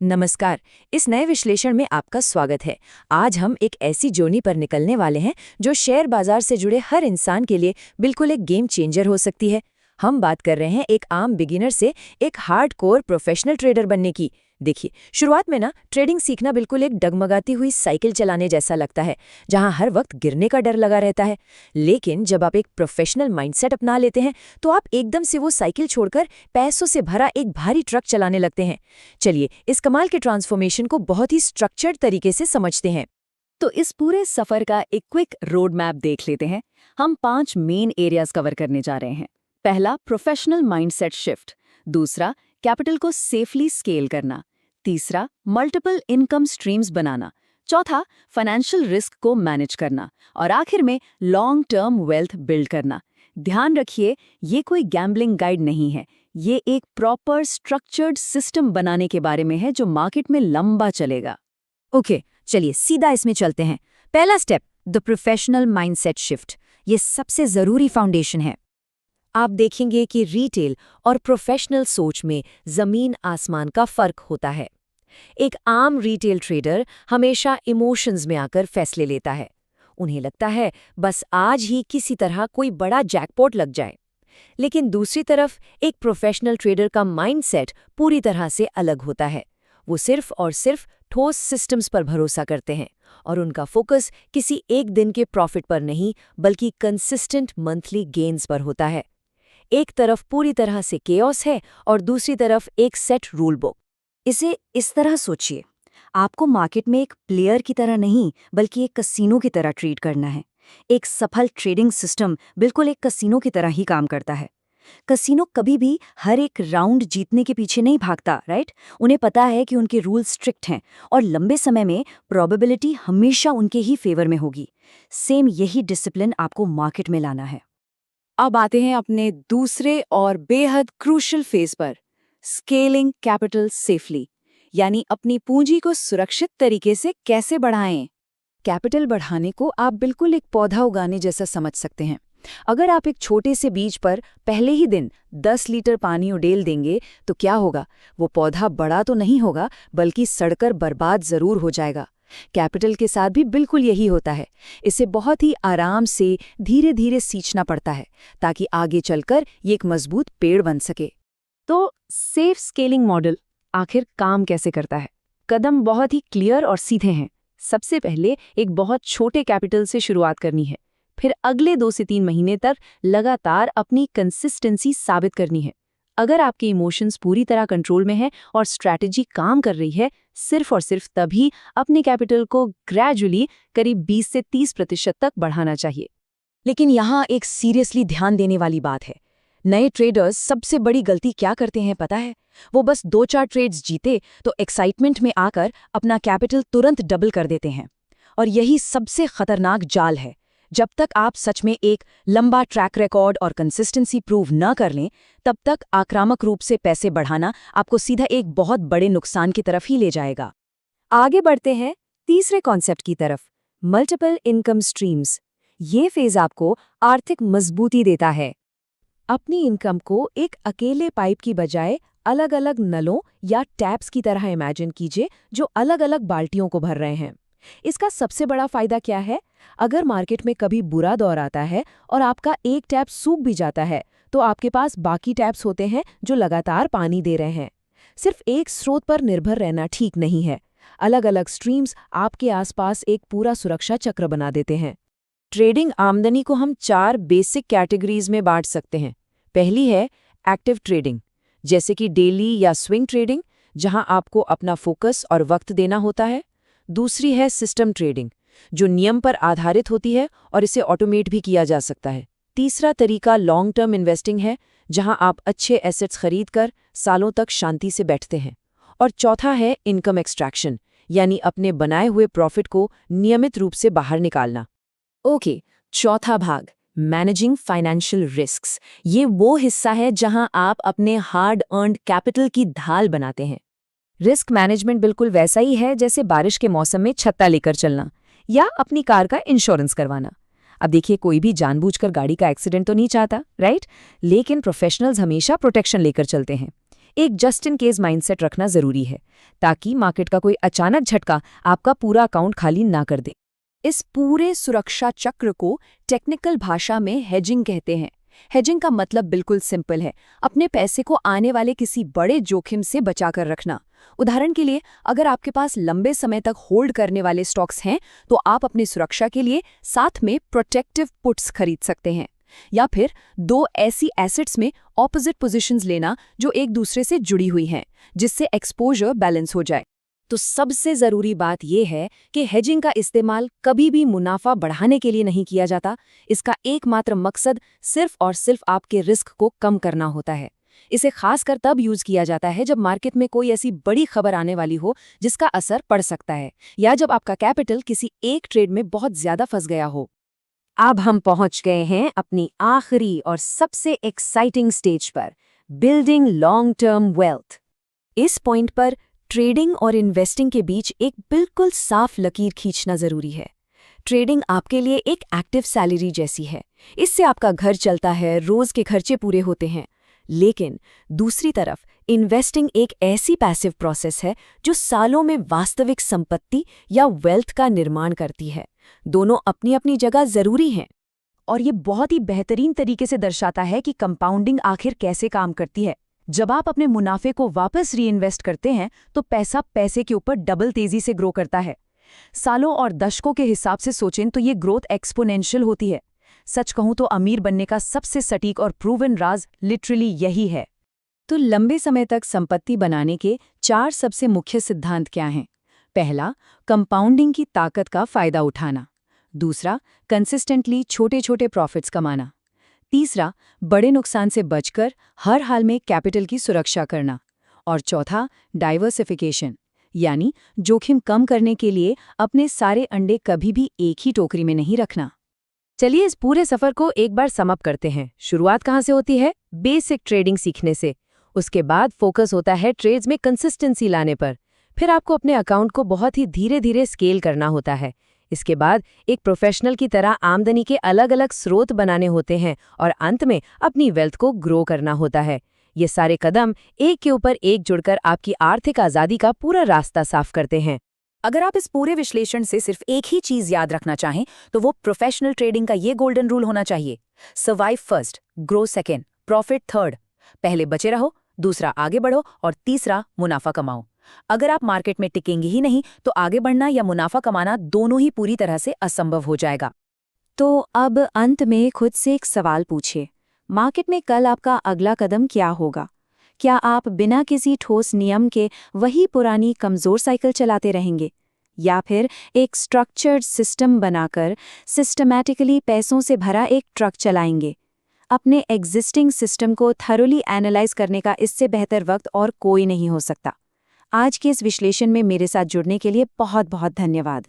नमस्कार। इस नए विश्लेषण में आपका स्वागत है। आज हम एक ऐसी जर्नी पर निकलने वाले हैं जो शेयर बाजार से जुड़े हर इंसान के लिए बिल्कुल एक गेम चेंजर हो सकती है। हम बात कर रहे हैं एक आम बिगिनर से एक हार्डकोर प्रोफेशनल ट्रेडर बनने की। देखिए, शुरुआत में ना ट्रेडिंग सीखना बिल्कुल एक डगमगाती हुई साइकिल चलाने जैसा लगता है, जहां हर वक्त गिरने का डर लगा रहता है। लेकिन जब आप एक प्रोफेशनल माइंडसेट अपना लेते हैं तो आप एकदम से वो साइकिल छोड़कर पैसों से भरा एक भारी ट्रक चलाने लगते हैं। चलिए, इस कमाल के ट्रांसफॉर्मेशन को बहुत ही स्ट्रक्चर्ड तरीके से समझते हैं। तो इस पूरे सफर का एक क्विक रोड मैप देख लेते हैं। हम 5 मेन एरियाज कवर करने जा रहे हैं। पहला, प्रोफेशनल माइंडसेट शिफ्ट। दूसरा, कैपिटल को सेफली स्केल करना। तीसरा, मल्टीपल इनकम स्ट्रीम्स बनाना। चौथा, फाइनेंशियल रिस्क को मैनेज करना। और आखिर में लॉन्ग टर्म वेल्थ बिल्ड करना। ध्यान रखिए, ये कोई गैम्बलिंग गाइड नहीं है। ये एक प्रॉपर स्ट्रक्चर्ड सिस्टम बनाने के बारे में है जो मार्केट में लंबा चलेगा। ओके, चलिए सीधा इसमें चलते हैं। पहला step, the professional mindset shift. ये सबसे जरूरी फाउंडेशन है। आप देखेंगे कि रिटेल और प्रोफेशनल सोच में जमीन आसमान का फर्क होता है। एक आम रिटेल ट्रेडर हमेशा इमोशंस में आकर फैसले लेता है। उन्हें लगता है बस आज ही किसी तरह कोई बड़ा जैकपॉट लग जाए। लेकिन दूसरी तरफ एक प्रोफेशनल ट्रेडर का माइंडसेट पूरी तरह से अलग होता है। वो सिर्फ और सिर्फ ठोस सिस्टम्स पर भरोसा करते हैं और उनका फोकस किसी एक दिन के प्रॉफिट पर नहीं बल्कि कंसिस्टेंट मंथली गेन्स पर होता है। एक तरफ पूरी तरह से केओस है और दूसरी तरफ एक सेट रूल बुक। इसे इस तरह सोचिए, आपको मार्केट में एक प्लेयर की तरह नहीं बल्कि एक कसिनो की तरह ट्रीट करना है। एक सफल ट्रेडिंग सिस्टम बिल्कुल एक कसिनो की तरह ही काम करता है। कसिनो कभी भी हर एक राउंड जीतने के पीछे नहीं भागता, राइट? उन्हें पता है कि उनके रूल स्ट्रिक्ट हैं और लंबे समय में प्रोबेबिलिटी हमेशा उनके ही फेवर में होगी। सेम यही डिसिप्लिन आपको मार्केट में लाना है। अब आते हैं अपने दूसरे और बेहद क्रूशल फेज पर, स्केलिंग कैपिटल सेफली, यानी अपनी पूंजी को सुरक्षित तरीके से कैसे बढ़ाएं। कैपिटल बढ़ाने को आप बिल्कुल एक पौधा उगाने जैसा समझ सकते हैं। अगर आप एक छोटे से बीज पर पहले ही दिन 10 लीटर पानी उड़ेल देंगे तो क्या होगा? वो पौधा बड़ा तो नहीं होगा बल्कि सड़कर बर्बाद जरूर हो जाएगा। कैपिटल के साथ भी बिल्कुल यही होता है। इसे बहुत ही आराम से धीरे धीरे सींचना पड़ता है ताकि आगे चलकर ये एक मजबूत पेड़ बन सके। तो सेफ स्केलिंग मॉडल आखिर काम कैसे करता है? कदम बहुत ही क्लियर और सीधे हैं। सबसे पहले एक बहुत छोटे कैपिटल से शुरुआत करनी है। फिर अगले 2 से 3 महीने तक लगातार अपनी कंसिस्टेंसी साबित करनी है। अगर आपके इमोशंस पूरी तरह कंट्रोल में है और स्ट्रैटेजी काम कर रही है, सिर्फ और सिर्फ तभी अपने कैपिटल को ग्रेजुअली करीब 20 से 30% तक बढ़ाना चाहिए। लेकिन यहाँ एक सीरियसली ध्यान देने वाली बात है। नए ट्रेडर्स सबसे बड़ी गलती क्या करते हैं पता है? वो बस 2-4 ट्रेड्स जीते तो एक्साइटमेंट में आकर अपना कैपिटल तुरंत डबल कर देते हैं। और यही सबसे खतरनाक जाल है। जब तक आप सच में एक लंबा ट्रैक रिकॉर्ड और कंसिस्टेंसी प्रूव न कर लें, तब तक आक्रामक रूप से पैसे बढ़ाना आपको सीधा एक बहुत बड़े नुकसान की तरफ ही ले जाएगा। आगे बढ़ते हैं तीसरे कॉन्सेप्ट की तरफ, मल्टीपल इनकम स्ट्रीम्स। ये फेज आपको आर्थिक मजबूती देता है। अपनी इनकम को एक अकेले पाइप की बजाय अलग अलग नलों या टैप्स की तरह इमेजिन कीजिए जो अलग अलग बाल्टियों को भर रहे हैं। इसका सबसे बड़ा फायदा क्या है? अगर मार्केट में कभी बुरा दौर आता है और आपका एक टैप सूख भी जाता है तो आपके पास बाकी टैप्स होते हैं जो लगातार पानी दे रहे हैं। सिर्फ एक स्रोत पर निर्भर रहना ठीक नहीं है। अलग अलग स्ट्रीम्स आपके आसपास एक पूरा सुरक्षा चक्र बना देते हैं। ट्रेडिंग आमदनी को हम 4 बेसिक कैटेगरीज में बांट सकते हैं। पहली है एक्टिव ट्रेडिंग, जैसे कि डेली या स्विंग ट्रेडिंग, जहां आपको अपना फोकस और वक्त देना होता है। दूसरी है सिस्टम ट्रेडिंग, जो नियम पर आधारित होती है और इसे ऑटोमेट भी किया जा सकता है। तीसरा तरीका लॉन्ग टर्म इन्वेस्टिंग है, जहां आप अच्छे एसेट्स खरीदकर सालों तक शांति से बैठते हैं। और चौथा है इनकम एक्सट्रैक्शन, यानी अपने बनाए हुए प्रॉफिट को नियमित रूप से बाहर निकालना। ओके, चौथा भाग, मैनेजिंग फाइनेंशियल रिस्क्स। ये वो हिस्सा है जहां आप अपने हार्ड अर्न्ड कैपिटल की ढाल बनाते हैं। रिस्क मैनेजमेंट बिल्कुल वैसा ही है जैसे बारिश के मौसम में छत्ता लेकर चलना या अपनी कार का इंश्योरेंस करवाना। अब देखिए, कोई भी जानबूझकर गाड़ी का एक्सीडेंट तो नहीं चाहता, राइट? लेकिन प्रोफेशनल्स हमेशा प्रोटेक्शन लेकर चलते हैं। एक जस्ट इन केस माइंडसेट रखना जरूरी है, ताकि मार्केट का कोई अचानक झटका आपका पूरा अकाउंट खाली ना कर दे। इस पूरे सुरक्षा चक्र को टेक्निकल भाषा में हेजिंग कहते हैं। हेजिंग का मतलब बिल्कुल सिंपल है, अपने पैसे को आने वाले किसी बड़े जोखिम से बचाकर रखना। उदाहरण के लिए, अगर आपके पास लंबे समय तक होल्ड करने वाले स्टॉक्स हैं, तो आप अपनी सुरक्षा के लिए साथ में प्रोटेक्टिव पुट्स खरीद सकते हैं, या फिर दो ऐसी एसेट्स में ऑपोजिट पोजीशंस लेना जो एक दूसरे से जुड़ी हुई हैं, जिससे एक्सपोजर बैलेंस हो जाए। तो सबसे ज़रूरी बात यह है कि हेजिंग का इस्तेमाल कभी भी मुनाफा बढ़ाने के लिए नहीं किया जाता। इसका एकमात्र मकसद सिर्फ और सिर्फ आपके रिस्क को कम करना होता है। इसे खासकर तब यूज किया जाता है जब मार्केट में कोई ऐसी बड़ी खबर आने वाली हो जिसका असर पड़ सकता है, या जब आपका कैपिटल किसी एक ट्रेड में बहुत ज्यादा फंस गया हो। अब हम पहुंच गए हैं अपनी आखिरी और सबसे एक्साइटिंग स्टेज पर, बिल्डिंग लॉन्ग टर्म वेल्थ। इस पॉइंट पर ट्रेडिंग और इन्वेस्टिंग के बीच एक बिल्कुल साफ लकीर खींचना जरूरी है। ट्रेडिंग आपके लिए एक एक्टिव सैलरी जैसी है, इससे आपका घर चलता है, रोज के खर्चे पूरे होते हैं। लेकिन दूसरी तरफ इन्वेस्टिंग एक ऐसी पैसिव प्रोसेस है जो सालों में वास्तविक संपत्ति या वेल्थ का निर्माण करती है। दोनों अपनी अपनी जगह जरूरी हैं, और ये बहुत ही बेहतरीन तरीके से दर्शाता है कि कंपाउंडिंग आखिर कैसे काम करती है। जब आप अपने मुनाफे को वापस रीइन्वेस्ट करते हैं तो पैसा पैसे के ऊपर डबल तेजी से ग्रो करता है। सालों और दशकों के हिसाब से सोचें तो ये ग्रोथ एक्सपोनेंशियल होती है। सच कहूं तो अमीर बनने का सबसे सटीक और प्रूवन राज लिटरली यही है। तो लंबे समय तक संपत्ति बनाने के 4 सबसे मुख्य सिद्धांत क्या हैं? पहला, कंपाउंडिंग की ताकत का फायदा उठाना। दूसरा, कंसिस्टेंटली छोटे छोटे प्रॉफिट्स कमाना। तीसरा, बड़े नुकसान से बचकर हर हाल में कैपिटल की सुरक्षा करना। और चौथा, डाइवर्सिफिकेशन, यानी जोखिम कम करने के लिए अपने सारे अंडे कभी भी एक ही टोकरी में नहीं रखना। चलिए इस पूरे सफर को एक बार समअप करते हैं। शुरुआत कहाँ से होती है? बेसिक ट्रेडिंग सीखने से। उसके बाद फोकस होता है ट्रेड्स में कंसिस्टेंसी लाने पर। फिर आपको अपने अकाउंट को बहुत ही धीरे धीरे स्केल करना होता है। इसके बाद एक प्रोफेशनल की तरह आमदनी के अलग अलग स्रोत बनाने होते हैं, और अंत में अपनी वेल्थ को ग्रो करना होता है। ये सारे कदम एक के ऊपर एक जुड़कर आपकी आर्थिक आज़ादी का पूरा रास्ता साफ करते हैं। अगर आप इस पूरे विश्लेषण से सिर्फ एक ही चीज याद रखना चाहें, तो वो प्रोफेशनल ट्रेडिंग का ये गोल्डन रूल होना चाहिए: survive first, grow second, profit third. पहले बचे रहो, दूसरा आगे बढ़ो, और तीसरा मुनाफा कमाओ। अगर आप मार्केट में टिकेंगे ही नहीं, तो आगे बढ़ना या मुनाफा कमाना दोनों ही पूरी तरह से असंभव हो जाएगा। तो अब अंत में खुद से एक सवाल पूछिए, मार्केट में कल आपका अगला कदम क्या होगा? क्या आप बिना किसी ठोस नियम के वही पुरानी कमज़ोर साइकिल चलाते रहेंगे, या फिर एक स्ट्रक्चर्ड सिस्टम बनाकर सिस्टमैटिकली पैसों से भरा एक ट्रक चलाएंगे? अपने एग्जिस्टिंग सिस्टम को थरोली एनालाइज करने का इससे बेहतर वक्त और कोई नहीं हो सकता। आज के इस विश्लेषण में मेरे साथ जुड़ने के लिए बहुत बहुत धन्यवाद।